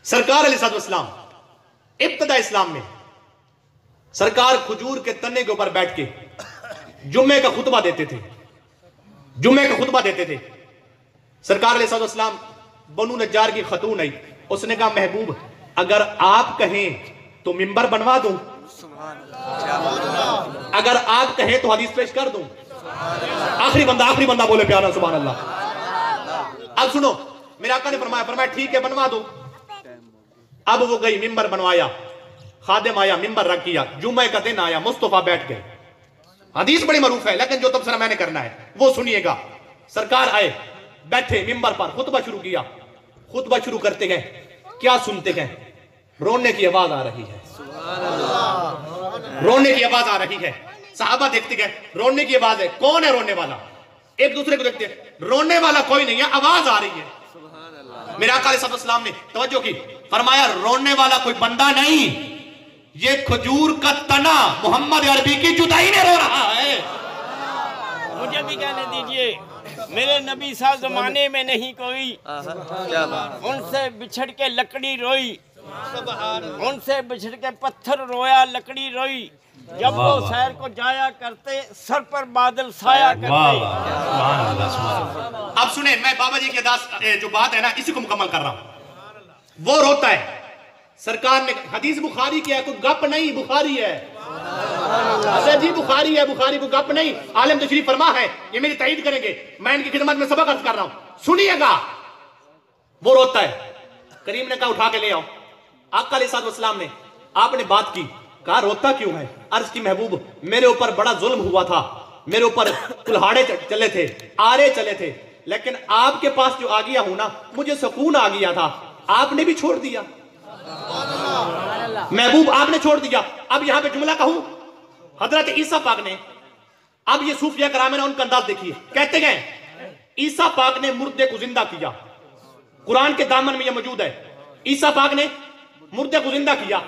सरकार अलैहिस्सलाम इब्तिदा इस्लाम में सरकार खजूर के तने के ऊपर बैठ के जुम्मे का खुतबा देते थे। जुम्मे का खुतबा देते थे। सरकार अलैहिस्सलाम बनु नज्जार की खतून आई, उसने कहा महबूब अगर आप कहें तो मिंबर बनवा दूं, अगर आप कहें तो हदीस पेश कर दूं। आखिरी बंदा बोले प्यारा सुभान अल्लाह। अब सुनो, मेरे आका ने फरमाया ठीक है बनवा दो। अब वो गई, मिंबर बनवाया, खादिम आया, मिंबर रख किया, जुम्मे का दिन आया, मुस्तफा बैठ गए। हदीस बड़ी मरूफ है लेकिन जो तबसरा मैंने करना है वो सुनिएगा। सरकार आए, बैठे मिंबर पर, खुतबा शुरू किया। खुतबा शुरू करते गए, क्या सुनते गए? रोने की आवाज आ रही है, रोने की आवाज आ रही है। सहाबा देखते गए, रोने की आवाज है, कौन है रोने वाला? एक दूसरे को देखते हैं, रोने वाला कोई नहीं है, आवाज आ रही है। मेरे आका अलैहिस्सलाम ने तवज्जो की, फरमाया रोने वाला कोई बंदा नहीं, ये खजूर का तना मोहम्मद अरबी की जुदाई में रो रहा है। मुझे भी कहने दीजिए, मेरे नबी सा जमाने में नहीं कोई, उनसे बिछड़ के लकड़ी रोई, उनसे बिछड़ के पत्थर रोया, लकड़ी रोई। जब वो सैर को जाया करते सर पर बादल साया करते। अब सुने, मैं बाबा जी की दास जो बात है ना इसी को मुकम्मल कर रहा हूं। वो रोता है, सरकार ने हदीस बुखारी की है, कोई गप नहीं, बुखारी है। अच्छा जी बुखारी है, बुखारी को गप नहीं, आलम तशरीफ फरमा है, ये मेरी तायीद करेंगे। मैं इनकी खिदमत में सबक अर्ज कर रहा हूं, सुनिएगा। वो रोता है, करीम ने कहा उठा के ले आओ। आका अलैहिस्सलाम ने, आपने बात की, कहा रोता क्यों है? अर्ज की महबूब मेरे ऊपर बड़ा जुल्म हुआ था, मेरे ऊपर कुल्हाड़े चले थे, आरे चले थे, लेकिन आपके पास जो आ गया हूं ना, मुझे सुकून आ गया था, आपने भी छोड़ दिया। महबूब आपने छोड़ दिया। अब यहां पे जुमला कहूं, हजरत ईसा पाक ने, अब ये सूफिया कराम ने उनका अंदाज देखिए, कहते गए ईसा पाक ने मुर्दे को जिंदा किया। कुरान के दामन में यह मौजूद है, ईसा पाक ने मुर्दे को जिंदा किया।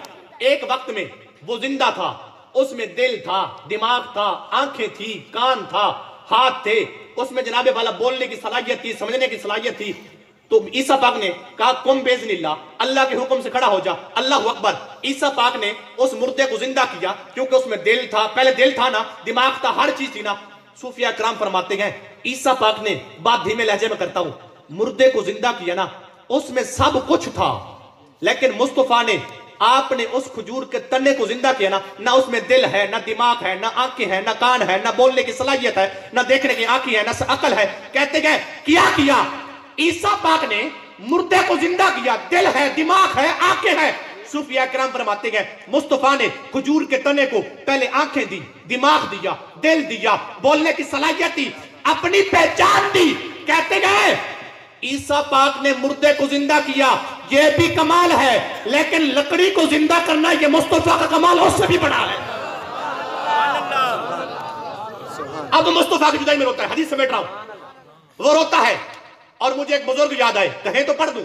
एक वक्त में वो जिंदा था, उसमें दिल था, दिमाग था, आंखें थी, कान था, हाथ थे, उसमें जनाबे वाला बोलने की सलाहियत थी, समझने की सलाहियत थी। तो ईसा पाक ने कहा कुम बेज़निल्लाह, अल्लाह के हुक्म से खड़ा हो जा, अल्लाह अकबर। ईसा पाक ने उस मुर्दे को जिंदा किया, क्योंकि उसमें दिल था, पहले दिल था ना, दिमाग था, हर चीज थी ना। सूफिया कराम फरमाते हैं ईसा पाक ने, बात धीमे लहजे में करता हूं, मुर्दे को जिंदा किया ना, उसमें सब कुछ था, लेकिन मुस्तफा ने, आपने उस खजूर के तने को जिंदा किया ना उसमें दिल है, ना दिमाग है, ना आंखें है, ना कान है, ना बोलने की सलाहियत है, ना देखने की आंखें है, ना अकल है। कहते गए क्या किया? ईसा पाक ने मुर्दे को जिंदा किया, दिल है, दिमाग है, आंखें है। सूफिया किराम फरमाते हैं मुस्तफा ने खजूर के तने को पहले आंखें दी, दिमाग दिया, दिल दिया, बोलने की सलाहियत दी, अपनी पहचान दी। कहते गए ईसा पाक ने मुर्दे को जिंदा किया, ये भी कमाल है, लेकिन लकड़ी को जिंदा करना ये मुस्तफा का कमाल उससे भी बड़ा है। अब मुस्तफा की जुदाई में रोता है, हदीस समेट रहा हूं, वो रोता है। और मुझे एक बुजुर्ग याद आए, कहें तो पढ़ दूं।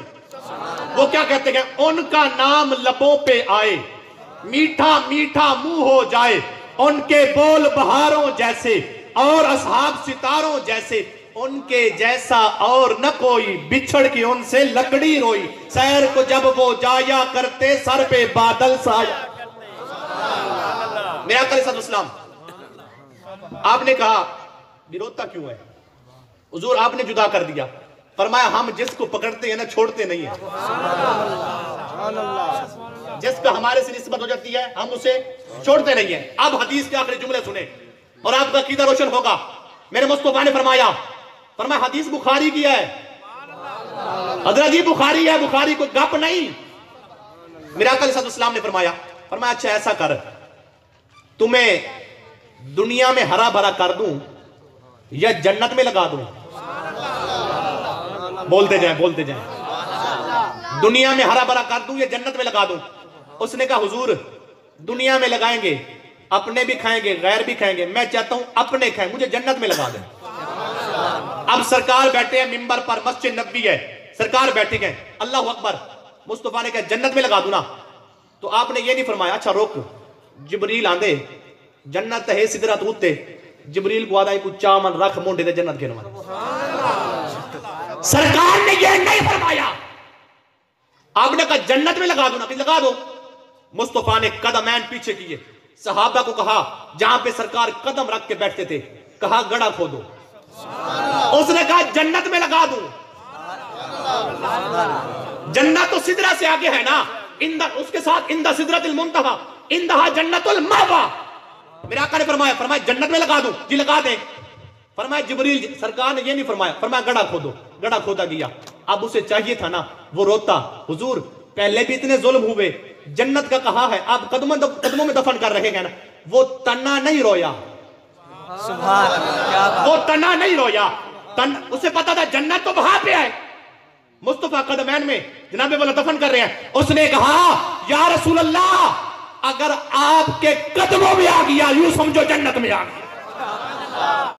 वो क्या कहते हैं? उनका नाम लबों पे आए, मीठा मीठा मुंह हो जाए, उनके बोल बहारों जैसे और असहाब सितारों जैसे, उनके जैसा और न कोई, बिछड़ के उनसे लकड़ी रोई, सैर को जब वो जाया करते सर पे बादल साया। मेरा अलैहिस्सलाम, आपने कहा रोता क्यों है? हुजूर आपने जुदा कर दिया। फरमाया हम जिसको पकड़ते हैं ना छोड़ते नहीं है, जिसका हमारे से निस्बत हो जाती है हम उसे छोड़ते नहीं है। अब हदीस के आखिरी जुमले सुने और आपका अकीदा रोशन होगा। मेरे मुस्तफा ने फरमाया हदीस बुखारी की है, हजरत जी बुखारी है, बुखारी कोई गप नहीं। मेरा आका अलैहिस्सलाम ने फरमाया अच्छा ऐसा कर, तुम्हें दुनिया में हरा भरा कर दूं या जन्नत में लगा दूं? बोलते जाएं, दुनिया में हरा भरा कर दूं या जन्नत में लगा दूं? उसने कहा हुजूर दुनिया में लगाएंगे, अपने भी खाएंगे, गैर भी खाएंगे, मैं चाहता हूं अपने खाएं, मुझे जन्नत में लगा दें। अब सरकार बैठे हैं मिंबर पर, मस्जिद नबवी है, सरकार बैठे हैं, अल्लाह अकबर। मुस्तफा ने कहा जन्नत में लगा दूं ना? तो आपने ये नहीं फरमाया अच्छा रोक, जिब्रील आंदे जन्नत है सिदरत उत्ते, जिब्रील को आदा कुछ चामन रख मुंडे दे जन्नत के। सरकार ने ये नहीं फरमाया। आपने कहा जन्नत में लगा दो ना, कि लगा दो। मुस्तफा ने कदमैन पीछे किए, सहाबा को कहा जहां पे सरकार कदम रख के बैठते थे, कहा गड़ा खोदो। उसने कहा जन्नत में लगा दूं। जन्नत तो सिदरा से आगे है ना, इंदा उसके साथ इंदा सिदरतुल मुंतहा, इंदहा जन्नतुल मावा। मेरे आका ने फरमाया जन्नत में लगा दूं जी, लगा दे। फरमाया जिब्रील, सरकार ने ये नहीं फरमाया, फरमाया गड़ा खोदो। गड़ा खोदा गया। अब उसे चाहिए था ना, वो रोता, हुजूर पहले भी इतने जुल्म हुए, जन्नत का कहा है, आप कदमों में दफन कर रहे हैं ना। वो तना नहीं रोया, सुभान अल्लाह, क्या बात। वो तना नहीं रोया, उसे पता था जन्नत तो वहां पे है। मुस्तफा कदमैन में जनाबे वाला दफन कर रहे हैं। उसने कहा या रसूल अल्लाह, अगर आपके कदमों में आ गया यूं समझो जन्नत में आ गया।